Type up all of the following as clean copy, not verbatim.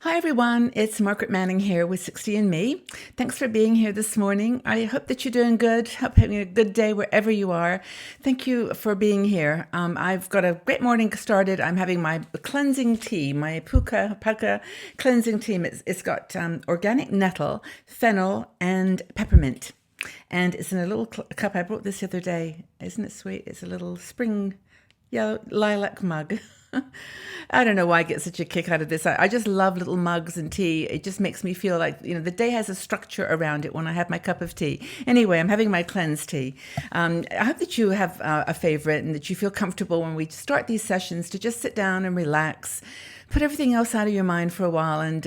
Hi everyone, it's Margaret Manning here with 60 and Me. Thanks for being here this morning. I hope that you're doing good. Hope having a good day wherever you are. Thank you for being here. I've got a great morning started. I'm having my cleansing tea, my puka cleansing tea. It's got organic nettle, fennel, and peppermint. And it's in a little cup. I brought this the other day. Isn't it sweet? It's a little spring yellow lilac mug. I don't know why I get such a kick out of this. I just love little mugs and tea. It just makes me feel like, the day has a structure around it when I have my cup of tea. Anyway, I'm having my cleanse tea. I hope that you have a favorite and that you feel comfortable when we start these sessions to just sit down and relax. Put everything else out of your mind for a while and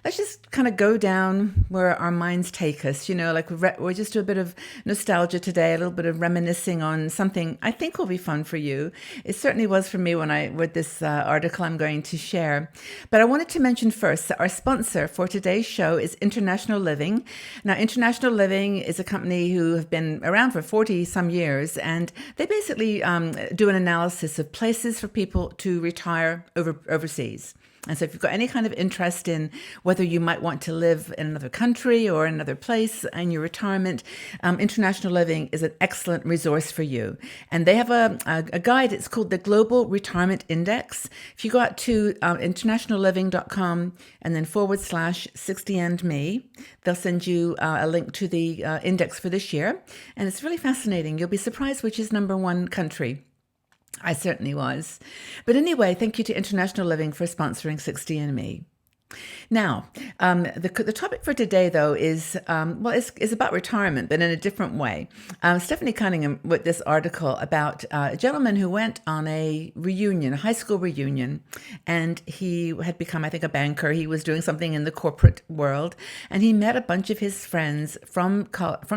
let's just kind of go down where our minds take us. Like we're just do a bit of nostalgia today, a little bit of reminiscing on something I think will be fun for you. It certainly was for me when I read this article I'm going to share. But I wanted to mention first that our sponsor for today's show is International Living. Now, International Living is a company who have been around for 40 some years, and they basically do an analysis of places for people to retire overseas. And so if you've got any kind of interest in whether you might want to live in another country or another place in your retirement, International Living is an excellent resource for you. And they have a guide. It's called the Global Retirement Index. If you go out to internationalliving.com and then /60 and me, they'll send you a link to the index for this year. And it's really fascinating. You'll be surprised which is number one country. I certainly was. But anyway, thank you to International Living for sponsoring 60 and Me. Now, the topic for today, though, is it's about retirement, but in a different way. Stephanie Cunningham wrote this article about a gentleman who went on a reunion, a high school reunion, and he had become, I think, a banker. He was doing something in the corporate world, and he met a bunch of his friends from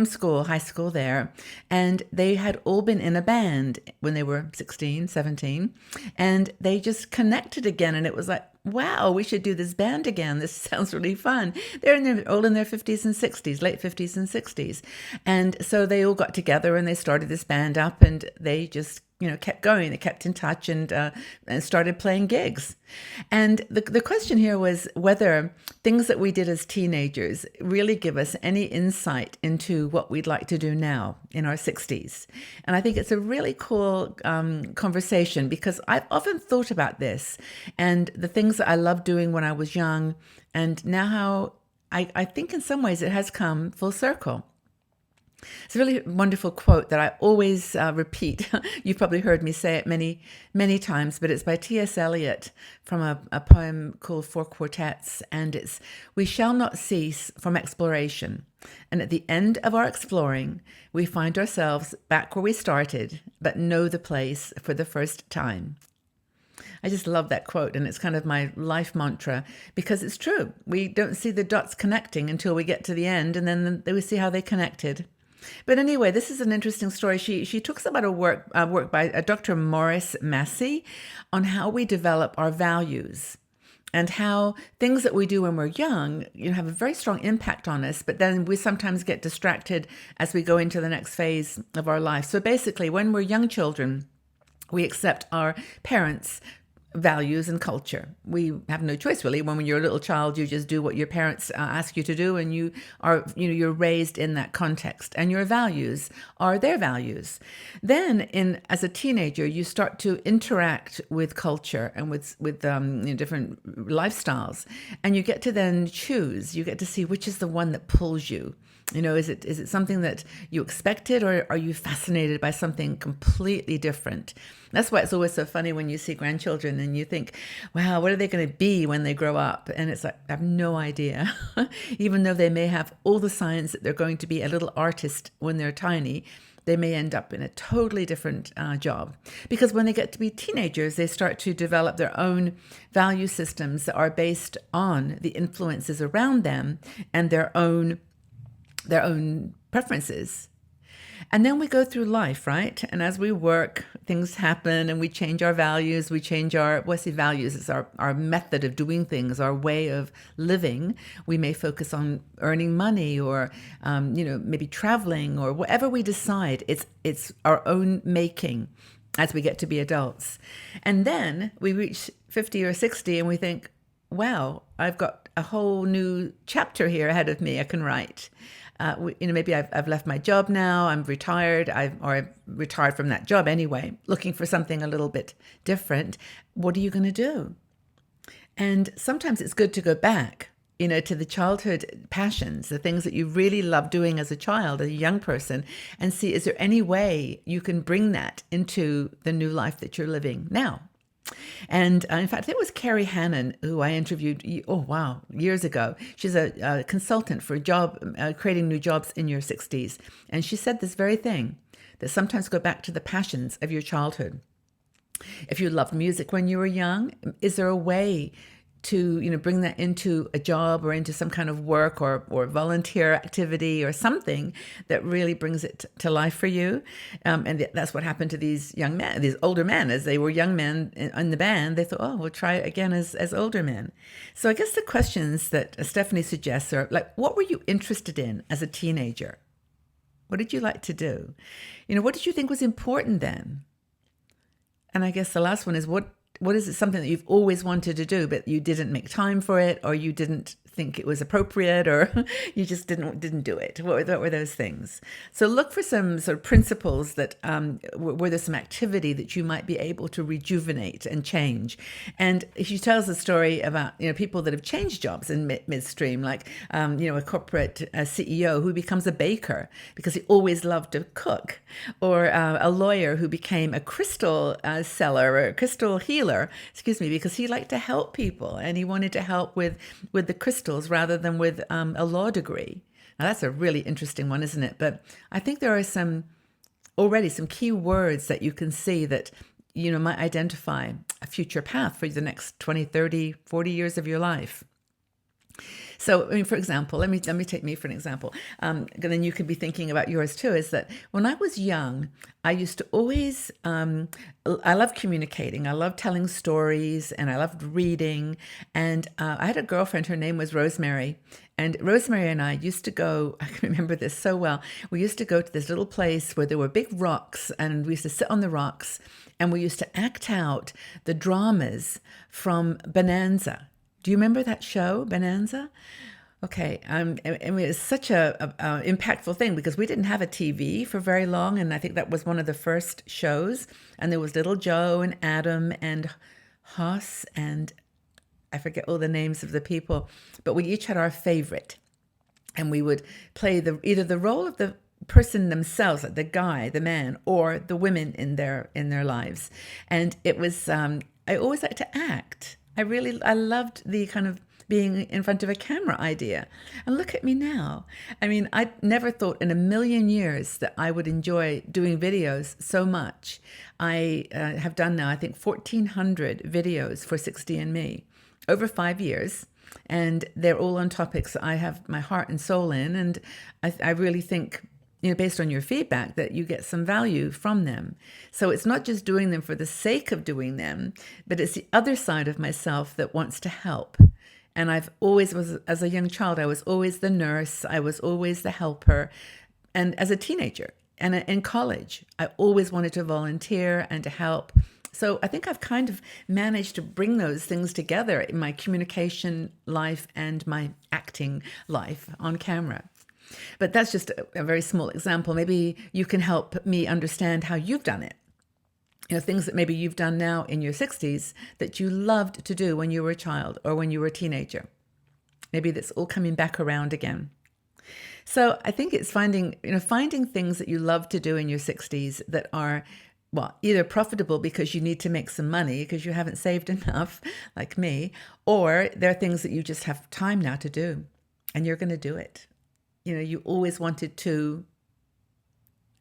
school, high school there, and they had all been in a band when they were 16, 17, and they just connected again, and it was like, wow, we should do this band again. This sounds really fun. They're all in their 50s and 60s, late 50s and 60s. And so they all got together and they started this band up and they just kept going. They kept in touch and started playing gigs. And the question here was whether things that we did as teenagers really give us any insight into what we'd like to do now in our 60s. And I think it's a really cool conversation because I've often thought about this and the things that I loved doing when I was young and now how I think in some ways it has come full circle. It's a really wonderful quote that I always repeat. You've probably heard me say it many, many times, but it's by T.S. Eliot from a poem called Four Quartets, and it's, "We shall not cease from exploration, and at the end of our exploring, we find ourselves back where we started, but know the place for the first time." I just love that quote, and it's kind of my life mantra because it's true. We don't see the dots connecting until we get to the end, and then we see how they connected. But anyway, this is an interesting story. She talks about a work by Dr. Maurice Massey on how we develop our values and how things that we do when we're young, have a very strong impact on us, but then we sometimes get distracted as we go into the next phase of our life. So basically, when we're young children, we accept our parents' values and culture. We have no choice really. When you're a little child, you just do what your parents ask you to do, and you're raised in that context, and your values are their values. Then, as a teenager, you start to interact with culture and with different lifestyles, and you get to then choose. You get to see which is the one that pulls you. Is it something that you expected, or are you fascinated by something completely different? That's why it's always so funny when you see grandchildren and you think, wow, what are they going to be when they grow up? And it's like, I have no idea. Even though they may have all the signs that they're going to be a little artist when they're tiny, they may end up in a totally different job. Because when they get to be teenagers, they start to develop their own value systems that are based on the influences around them and their own preferences. And then we go through life, right? And as we work, things happen and we change our values. We change values is our method of doing things, our way of living. We may focus on earning money or, maybe traveling or whatever we decide. It's our own making as we get to be adults. And then we reach 50 or 60 and we think, wow, I've got a whole new chapter here ahead of me I can write. Maybe I've left my job now. I'm retired. I've retired from that job anyway, looking for something a little bit different. What are you going to do? And sometimes it's good to go back, to the childhood passions, the things that you really loved doing as a child, as a young person, and see, is there any way you can bring that into the new life that you're living now? And in fact, it was Carrie Hannon who I interviewed, oh, wow, years ago. She's a consultant for creating new jobs in your 60s. And she said this very thing, that sometimes go back to the passions of your childhood. If you loved music when you were young, is there a way to bring that into a job or into some kind of work or volunteer activity or something that really brings it to life for you? And that's what happened to these young men, these older men. As they were young men in the band, they thought, oh, we'll try it again as older men. So I guess the questions that Stephanie suggests are like, what were you interested in as a teenager? What did you like to do? What did you think was important then? And I guess the last one is, what is it, something that you've always wanted to do, but you didn't make time for it, or you didn't think it was appropriate, or you just didn't do it? What were those things? So look for some sort of principles that where there's some activity that you might be able to rejuvenate and change. And she tells a story about people that have changed jobs in midstream, like a corporate CEO who becomes a baker because he always loved to cook, or a lawyer who became a crystal seller or a crystal healer, because he liked to help people and he wanted to help with the crystals rather than with a law degree. Now that's a really interesting one, isn't it? But I think there are already some key words that you can see that might identify a future path for the next 20, 30, 40 years of your life. So, for example, let me take me for an example. Then you could be thinking about yours too. Is that when I was young, I used to always, I loved communicating. I loved telling stories, and I loved reading. And I had a girlfriend. Her name was Rosemary. And Rosemary and I used to go, I can remember this so well. We used to go to this little place where there were big rocks, and we used to sit on the rocks, and we used to act out the dramas from Bonanza. Do you remember that show, Bonanza? Okay, it was such a impactful thing because we didn't have a TV for very long, and I think that was one of the first shows. And there was Little Joe and Adam and Hoss, and I forget all the names of the people, but we each had our favorite, and we would play either the role of the person themselves, like the guy, the man, or the women in their lives. And it was I always liked to act. I loved the kind of being in front of a camera idea. And look at me now. I mean, I never thought in a million years that I would enjoy doing videos so much. I have done now, I think, 1,400 videos for 60andMe over 5 years. And they're all on topics I have my heart and soul in. And I really think, based on your feedback, that you get some value from them. So it's not just doing them for the sake of doing them, but it's the other side of myself that wants to help. And I've always as a young child, I was always the nurse. I was always the helper. And as a teenager and in college, I always wanted to volunteer and to help. So I think I've kind of managed to bring those things together in my communication life and my acting life on camera. But that's just a very small example. Maybe you can help me understand how you've done it. Things that maybe you've done now in your 60s that you loved to do when you were a child or when you were a teenager. Maybe that's all coming back around again. So I think it's finding things that you love to do in your 60s that are, well, either profitable because you need to make some money because you haven't saved enough, like me, or there are things that you just have time now to do, and you're going to do it. You always wanted to,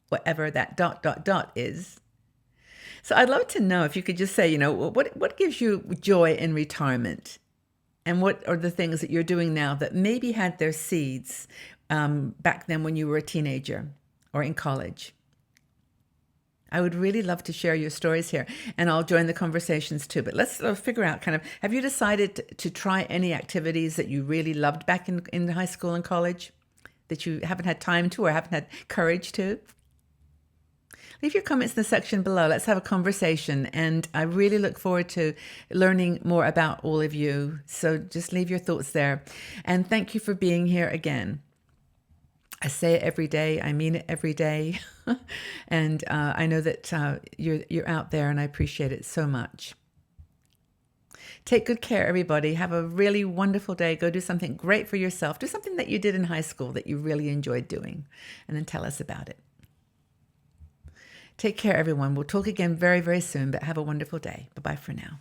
whatever that ... is. So I'd love to know if you could just say, what gives you joy in retirement? And what are the things that you're doing now that maybe had their seeds back then when you were a teenager or in college? I would really love to share your stories here, and I'll join the conversations too. But let's figure out have you decided to try any activities that you really loved back in high school and college that you haven't had time to or haven't had courage to? Leave your comments in the section below. Let's have a conversation. And I really look forward to learning more about all of you. So just leave your thoughts there. And thank you for being here again. I say it every day. I mean it every day. And I know that you're out there, and I appreciate it so much. Take good care, everybody. Have a really wonderful day. Go do something great for yourself. Do something that you did in high school that you really enjoyed doing, and then tell us about it. Take care, everyone. We'll talk again very, very soon, but have a wonderful day. Bye-bye for now.